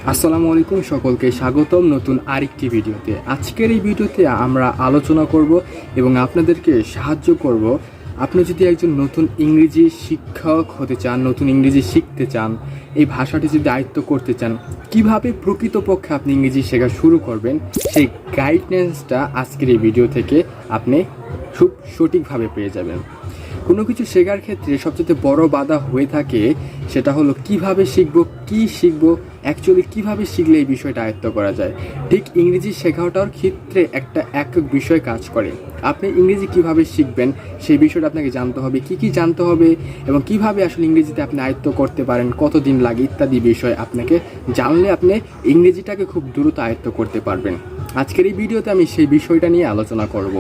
আসসালামু আলাইকুম, সকলকে স্বাগতম নতুন আরেকটি ভিডিওতে। আজকের এই ভিডিওতে আমরা আলোচনা করব এবং আপনাদেরকে সাহায্য করব। আপনি যদি একজন নতুন ইংরেজি শিক্ষক হতে চান, নতুন ইংরেজি শিখতে চান, এই ভাষাটি যদি আয়ত্ত করতে চান, কিভাবে প্রকৃতপক্ষে আপনি ইংরেজি শেখা শুরু করবেন, সেই গাইডলাইন্সটা আজকের এই ভিডিও থেকে আপনি খুব সঠিকভাবে পেয়ে যাবেন। কোনো কিছু শেখার ক্ষেত্রে সবচেয়ে বড় বাধা হয়ে থাকে সেটা হলো কিভাবে শিখব, কি শিখব, অ্যাকচুয়ালি কিভাবে শিখলে এই বিষয়টা আয়ত্ত করা যায়। ঠিক ইংরেজি শেখাটার ক্ষেত্রে একটা একক বিষয় কাজ করে। আপনি ইংরেজি কিভাবে শিখবেন সেই বিষয়টা আপনাকে জানতে হবে, কি জানতে হবে এবং কিভাবে আসলে ইংরেজিতে আপনি আয়ত্ত করতে পারেন, কতদিন লাগে ইত্যাদি বিষয় আপনাকে জানলে আপনি ইংরেজিটাকে খুব দ্রুত আয়ত্ত করতে পারবেন। আজকের এই ভিডিওতে আমি সেই বিষয়টা নিয়ে আলোচনা করব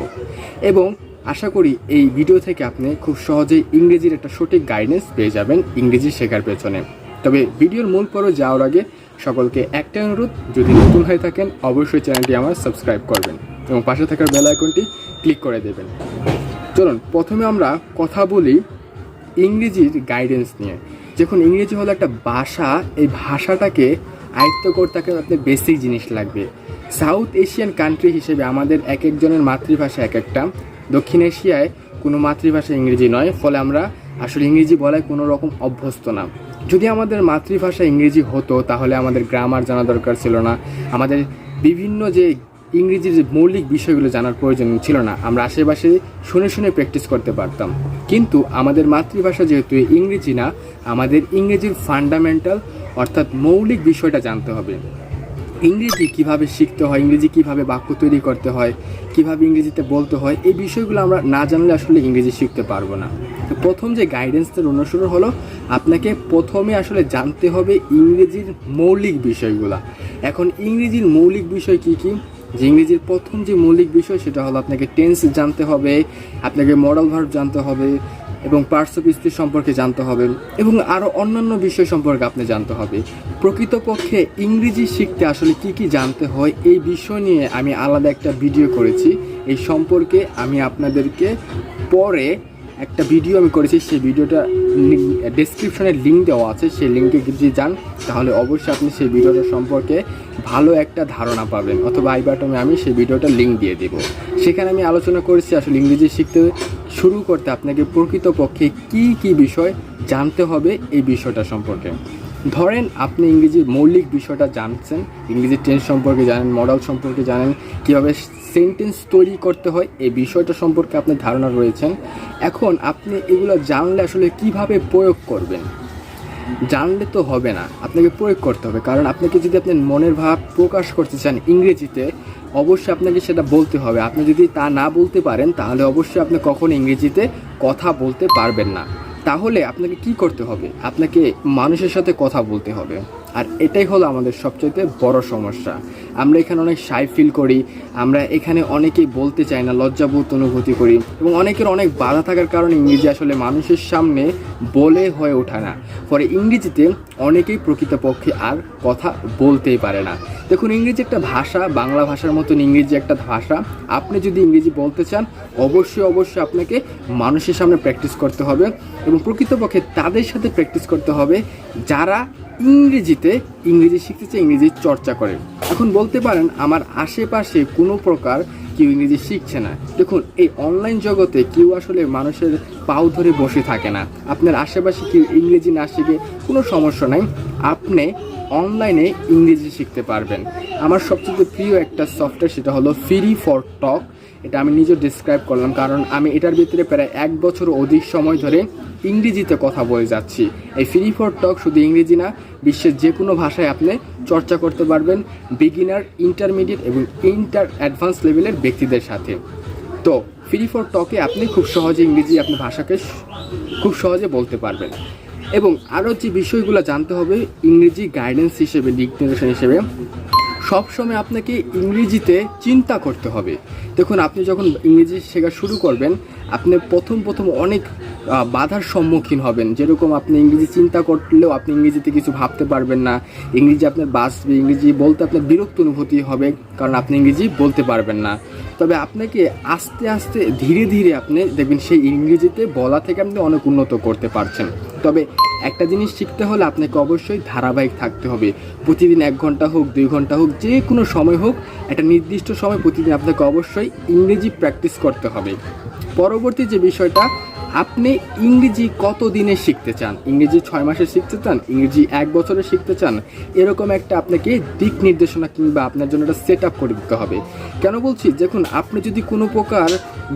এবং আশা করি এই ভিডিও থেকে আপনি খুব সহজেই ইংরেজির একটা সঠিক গাইডেন্স পেয়ে যাবেন ইংরেজি শেখার পেছনে। তবে ভিডিওর মূল পর্বে যাওয়ার আগে সকলকে একটা অনুরোধ, যদি নতুন হয়ে থাকেন অবশ্যই চ্যানেলটি আমার সাবস্ক্রাইব করবেন এবং পাশে থাকার বেল আইকনটি ক্লিক করে দেবেন। চলুন প্রথমে আমরা কথা বলি ইংরেজির গাইডেন্স নিয়ে। যখন ইংরেজি হলো একটা ভাষা, এই ভাষাটাকে আয়ত্ত করতে আপনার বেসিক জিনিস লাগবে। সাউথ এশিয়ান কান্ট্রি হিসেবে আমাদের এক একজনের মাতৃভাষা এক একটা। দক্ষিণ এশিয়ায় কোনো মাতৃভাষা ইংরেজি নয়, ফলে আমরা আসলে ইংরেজি বলায় কোনো রকম অভ্যস্ত না। যদি আমাদের মাতৃভাষা ইংরেজি হতো তাহলে আমাদের গ্রামার জানা দরকার ছিল না, আমাদের বিভিন্ন যে ইংরেজির যে মৌলিক বিষয়গুলো জানার প্রয়োজন ছিল না, আমরা আশেপাশে শুনে শুনে প্র্যাকটিস করতে পারতাম। কিন্তু আমাদের মাতৃভাষা যেহেতু ইংরেজি না, আমাদের ইংরেজির ফান্ডামেন্টাল অর্থাৎ মৌলিক বিষয়টা জানতে হবে। ইংরেজি কিভাবে শিখতে হয়, ইংরেজি কিভাবে বাক্য তৈরি করতে হয়, কিভাবে ইংরেজিতে বলতে হয়, এই বিষয়গুলো আমরা না জানলে আসলে ইংরেজি শিখতে পারবো না। তো প্রথম যে গাইডেন্সটার অনুসরণ হলো আপনাকে প্রথমে আসলে জানতে হবে ইংরেজির মৌলিক বিষয়গুলো। এখন ইংরেজির মৌলিক বিষয় কি কি? যে ইংরেজির প্রথম যে মৌলিক বিষয় সেটা হলো আপনাকে টেন্স জানতে হবে, আপনাকে মডাল ভার্ব জানতে হবে এবং পার্টস অফ স্পিচ সম্পর্কে জানতে হবে এবং আরও অন্যান্য বিষয় সম্পর্কে আপনি জানতে হবে। প্রকৃতপক্ষে ইংরেজি শিখতে আসলে কি জানতে হয় এই বিষয় নিয়ে আমি আলাদা একটা ভিডিও করেছি। এই সম্পর্কে আমি আপনাদেরকে পরে একটা ভিডিও আমি করেছি, সেই ভিডিওটা ডেসক্রিপশনে লিঙ্ক দেওয়া আছে, সেই লিঙ্কে যদি যান তাহলে অবশ্যই আপনি সেই ভিডিওটা সম্পর্কে ভালো একটা ধারণা পাবেন, অথবা আই বাটনে আমি সেই ভিডিওটা লিঙ্ক দিয়ে দেব। সেখানে আমি আলোচনা করেছি আসলে ইংরেজি শিখতে শুরু করতে আপনাকে প্রকৃতপক্ষে কি বিষয় জানতে হবে এই বিষয়টা সম্পর্কে। ধরেন আপনি ইংরেজির মৌলিক বিষয়টা জানছেন, ইংরেজি টেন্স সম্পর্কে জানেন, মডেল সম্পর্কে জানেন, কীভাবে সেন্টেন্স তৈরি করতে হয় এই বিষয়টা সম্পর্কে আপনার ধারণা রয়েছেন। এখন আপনি এগুলো জানলে আসলে কিভাবে প্রয়োগ করবেন, জানলে তো হবে না, আপনাকে প্রয়োগ করতে হবে। কারণ আপনাকে যদি আপনার মনের ভাব প্রকাশ করতে চান ইংরেজিতে, অবশ্যই আপনাকে সেটা বলতে হবে। আপনি যদি তা না বলতে পারেন তাহলে অবশ্যই আপনি কখনো ইংরেজিতে কথা বলতে পারবেন না। তাহলে আপনাকে কি করতে হবে? আপনাকে মানুষের সাথে কথা বলতে হবে। আর এটাই হলো আমাদের সবচেয়ে বড় সমস্যা। আমরা এখানে অনেক শাই ফিল করি, আমরা এখানে অনেকেই বলতে চাই না, লজ্জাবোধ অনুভূতি করি এবং অনেকের অনেক বাধা থাকার কারণে ইংরেজি আসলে মানুষের সামনে বলে হয়ে ওঠে না। পরে ইংরেজিতে অনেকেই প্রকৃতপক্ষে আর কথা বলতেই পারে না। দেখুন, ইংরেজি একটা ভাষা, বাংলা ভাষার মতন ইংরেজি একটা ভাষা। আপনি যদি ইংরেজি বলতে চান অবশ্যই আপনাকে মানুষের সামনে প্র্যাকটিস করতে হবে এবং প্রকৃতপক্ষে তাদের সাথে প্র্যাকটিস করতে হবে যারা ইংরেজি শিখতে চায়, ইংরেজি চর্চা করে। এখন বলতে পারেন আমার আশেপাশে কোনো প্রকার কেউ ইংরেজি শিখছে না। দেখুন, এই অনলাইন জগতে কেউ আসলে মানুষের পাও ধরে বসে থাকে না। আপনার আশেপাশে কেউ ইংরেজি না শিখে কোনো সমস্যা নাই, আপনি অনলাইনে ইংরেজি শিখতে পারবেন। আমার সবচেয়ে প্রিয় একটা সফটওয়্যার সেটা হলো ফ্রি ফর টক। এটা আমি নিজে ডিসক্রাইব করলাম কারণ আমি এটার ভিতরে প্রায় 1 বছর অধিক সময় ধরে ইংরেজিতে কথা বলে যাচ্ছি। এই ফ্রি ফর টক শুধু ইংরেজি না, বিশ্বের যে কোনো ভাষায় আপনি চর্চা করতে পারবেন, বিগিনার, ইন্টারমিডিয়েট এবং অ্যাডভান্স লেভেলের ব্যক্তিদের সাথে। তো ফ্রি ফর টকে আপনি খুব সহজে ইংরেজি আপনার ভাষাকে খুব সহজে বলতে পারবেন। এবং আরও যে বিষয়গুলো জানতে হবে ইংরেজি গাইডেন্স হিসেবে, ডিকশনারি হিসেবে, সবসময় আপনাকে ইংরেজিতে চিন্তা করতে হবে। দেখুন, আপনি যখন ইংরেজি শেখা শুরু করবেন আপনি প্রথম অনেক বাধার সম্মুখীন হবেন। যেরকম আপনি ইংরেজি চিন্তা করলেও আপনি ইংরেজিতে কিছু ভাবতে পারবেন না, ইংরেজি আপনার বাসবে, ইংরেজি বলতে আপনার বিরক্ত অনুভূতি হবে, কারণ আপনি ইংরেজি বলতে পারবেন না। তবে আপনাকে আস্তে আস্তে ধীরে ধীরে আপনি দেখবেন সেই ইংরেজিতে বলা থেকে আপনি অনেক উন্নত করতে পারছেন। তবে একটা জিনিস শিখতে হলে আপনাকে অবশ্যই ধারাবাহিক থাকতে হবে। প্রতিদিন 1 ঘন্টা হোক, 2 ঘন্টা হোক, যে কোনো সময় হোক, একটা নির্দিষ্ট সময় প্রতিদিন আপনাকে অবশ্যই ইংরেজি প্র্যাকটিস করতে হবে। পরবর্তী যে বিষয়টা, আপনি ইংরেজি কত দিনে শিখতে চান? ইংরেজি 6 মাসে শিখতে চান, ইংরেজি 1 বছরে শিখতে চান? এরকম একটা আপনাকে দিক নির্দেশনা কিংবা আপনার জন্য একটা সেট আপ করে দিতে হবে। কেন বলছি, দেখুন আপনি যদি কোনো প্রকার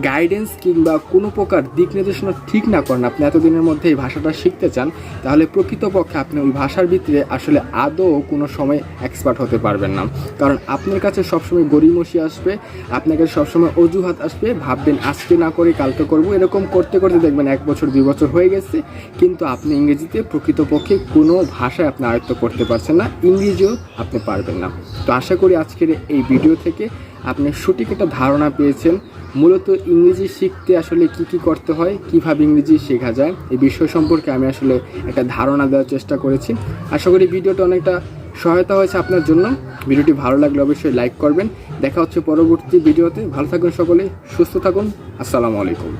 গাইডেন্স কিংবা কোনো প্রকার দিক নির্দেশনা ঠিক না করেন, আপনি এতদিনের মধ্যে এই ভাষাটা শিখতে চান, তাহলে প্রকৃতপক্ষে আপনি ওই ভাষার ভিতরে আসলে আদৌ কোনো সময় এক্সপার্ট হতে পারবেন না। কারণ আপনার কাছে সবসময় গড়িমসি আসবে, আপনার কাছে সবসময় অজুহাত আসবে, ভাববেন আজকে না করে কালকে করবো, এরকম করতে করতে দেখবেন 1 বছর 2 বছর হয়ে গেছে, কিন্তু আপনি ইংরেজিতে প্রকৃতপক্ষে কোনো ভাষায় আপনি আয়ত্ত করতে পারছেন না, ইংরেজিও আপনি পারবেন না। তো আশা করি আজকের এই ভিডিও থেকে আপনি সঠিক একটা ধারণা পেয়েছেন মূলত ইংরেজি শিখতে আসলে কি করতে হয়, কিভাবে ইংরেজি শেখা যায়, এই বিষয় সম্পর্কে আমি আসলে একটা ধারণা দেওয়ার চেষ্টা করেছি। আশা করি ভিডিওটা অনেকটা সহায়তা হয়েছে আপনার জন্য। ভিডিওটি ভালো লাগলে অবশ্যই লাইক করবেন। দেখা হচ্ছে পরবর্তী ভিডিওতে। ভালো থাকুন সকলে, সুস্থ থাকুন। আসসালামু আলাইকুম।